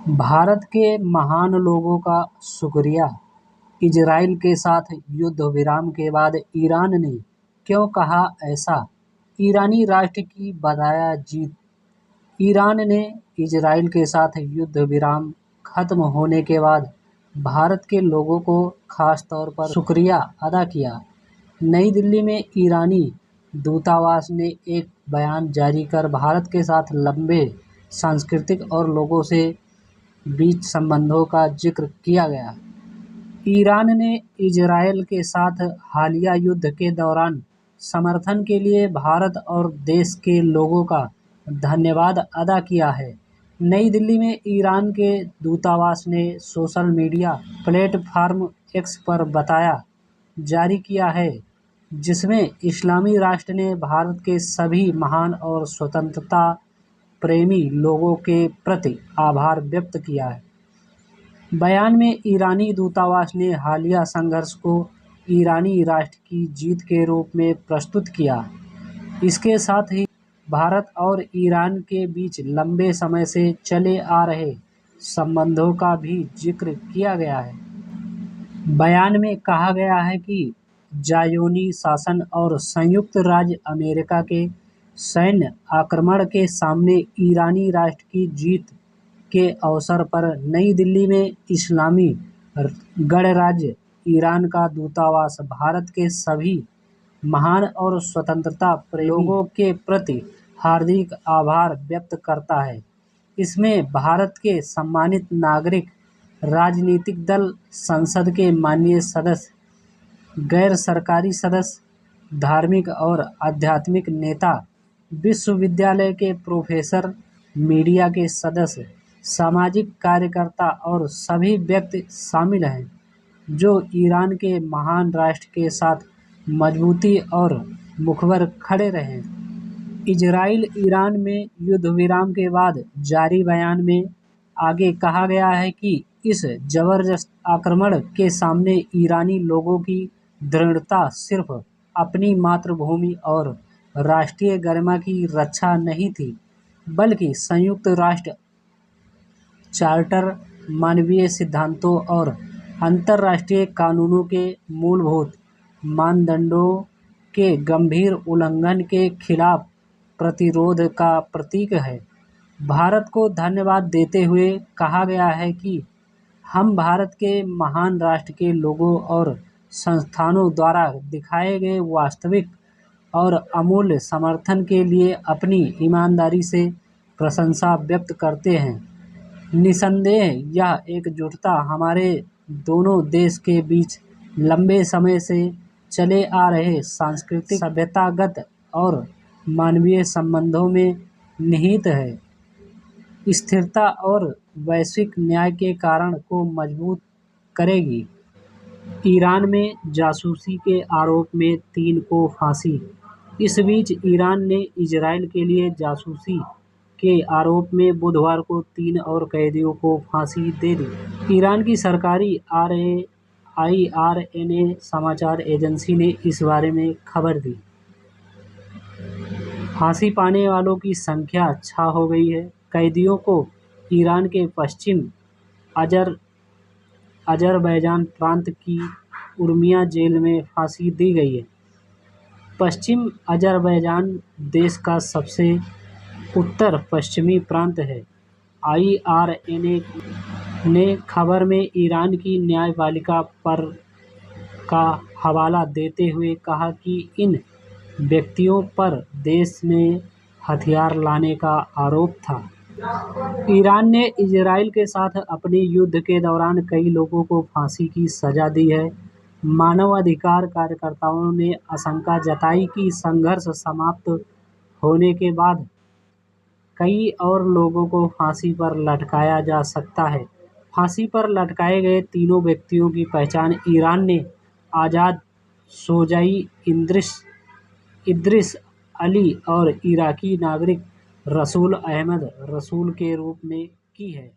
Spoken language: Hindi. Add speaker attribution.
Speaker 1: भारत के महान लोगों का शुक्रिया। इजराइल के साथ युद्ध विराम के बाद ईरान ने क्यों कहा ऐसा? ईरानी राष्ट्र की बताया जीत। ईरान ने इजराइल के साथ युद्ध विराम खत्म होने के बाद भारत के लोगों को खास तौर पर शुक्रिया अदा किया। नई दिल्ली में ईरानी दूतावास ने एक बयान जारी कर भारत के साथ लंबे सांस्कृतिक और लोगों से बीच संबंधों का जिक्र किया गया। ईरान ने इजरायल के साथ हालिया युद्ध के दौरान समर्थन के लिए भारत और देश के लोगों का धन्यवाद अदा किया है। नई दिल्ली में ईरान के दूतावास ने सोशल मीडिया प्लेटफॉर्म एक्स पर बताया जारी किया है, जिसमें इस्लामी राष्ट्र ने भारत के सभी महान और स्वतंत्रता प्रेमी लोगों के प्रति आभार व्यक्त किया है। बयान में ईरानी दूतावास ने हालिया संघर्ष को ईरानी राष्ट्र की जीत के रूप में प्रस्तुत किया। इसके साथ ही भारत और ईरान के बीच लंबे समय से चले आ रहे संबंधों का भी जिक्र किया गया है। बयान में कहा गया है कि ज़ायोनी शासन और संयुक्त राज्य अमेरिका के सैन्य आक्रमण के सामने ईरानी राष्ट्र की जीत के अवसर पर नई दिल्ली में इस्लामी गणराज्य ईरान का दूतावास भारत के सभी महान और स्वतंत्रता प्रेमी लोगों के प्रति हार्दिक आभार व्यक्त करता है। इसमें भारत के सम्मानित नागरिक, राजनीतिक दल, संसद के माननीय सदस्य, गैर सरकारी सदस्य, धार्मिक और आध्यात्मिक नेता, विश्वविद्यालय के प्रोफेसर, मीडिया के सदस्य, सामाजिक कार्यकर्ता और सभी व्यक्ति शामिल हैं, जो ईरान के महान राष्ट्र के साथ मजबूती और मुखर खड़े रहे। इजराइल ईरान में युद्ध विराम के बाद जारी बयान में आगे कहा गया है कि इस जबरदस्त आक्रमण के सामने ईरानी लोगों की दृढ़ता सिर्फ अपनी मातृभूमि और राष्ट्रीय गरिमा की रक्षा नहीं थी, बल्कि संयुक्त राष्ट्र चार्टर, मानवीय सिद्धांतों और अंतर्राष्ट्रीय कानूनों के मूलभूत मानदंडों के गंभीर उल्लंघन के खिलाफ प्रतिरोध का प्रतीक है। भारत को धन्यवाद देते हुए कहा गया है कि हम भारत के महान राष्ट्र के लोगों और संस्थानों द्वारा दिखाए गए वास्तविक और अमूल्य समर्थन के लिए अपनी ईमानदारी से प्रशंसा व्यक्त करते हैं। निसंदेह यह एकजुटता हमारे दोनों देश के बीच लंबे समय से चले आ रहे सांस्कृतिक, सभ्यतागत और मानवीय संबंधों में निहित है। स्थिरता और वैश्विक न्याय के कारण को मजबूत करेगी। ईरान में जासूसी के आरोप में 3 को फांसी। इस बीच ईरान ने इजराइल के लिए जासूसी के आरोप में बुधवार को 3 और कैदियों को फांसी दे दी। ईरान की सरकारी IRNA समाचार एजेंसी ने इस बारे में खबर दी। फांसी पाने वालों की संख्या 6 हो गई है। कैदियों को ईरान के पश्चिम अजरबैजान प्रांत की उर्मिया जेल में फांसी दी गई है। पश्चिम अजरबैजान देश का सबसे उत्तर पश्चिमी प्रांत है। IRNA ने खबर में ईरान की न्यायपालिका पर का हवाला देते हुए कहा कि इन व्यक्तियों पर देश में हथियार लाने का आरोप था। ईरान ने इजराइल के साथ अपने युद्ध के दौरान कई लोगों को फांसी की सजा दी है। मानवाधिकार कार्यकर्ताओं ने आशंका जताई कि संघर्ष समाप्त होने के बाद कई और लोगों को फांसी पर लटकाया जा सकता है। फांसी पर लटकाए गए तीनों व्यक्तियों की पहचान ईरान ने आज़ाद शोजाई इद्रिस अली और इराकी नागरिक रसूल अहमद रसूल के रूप में की है।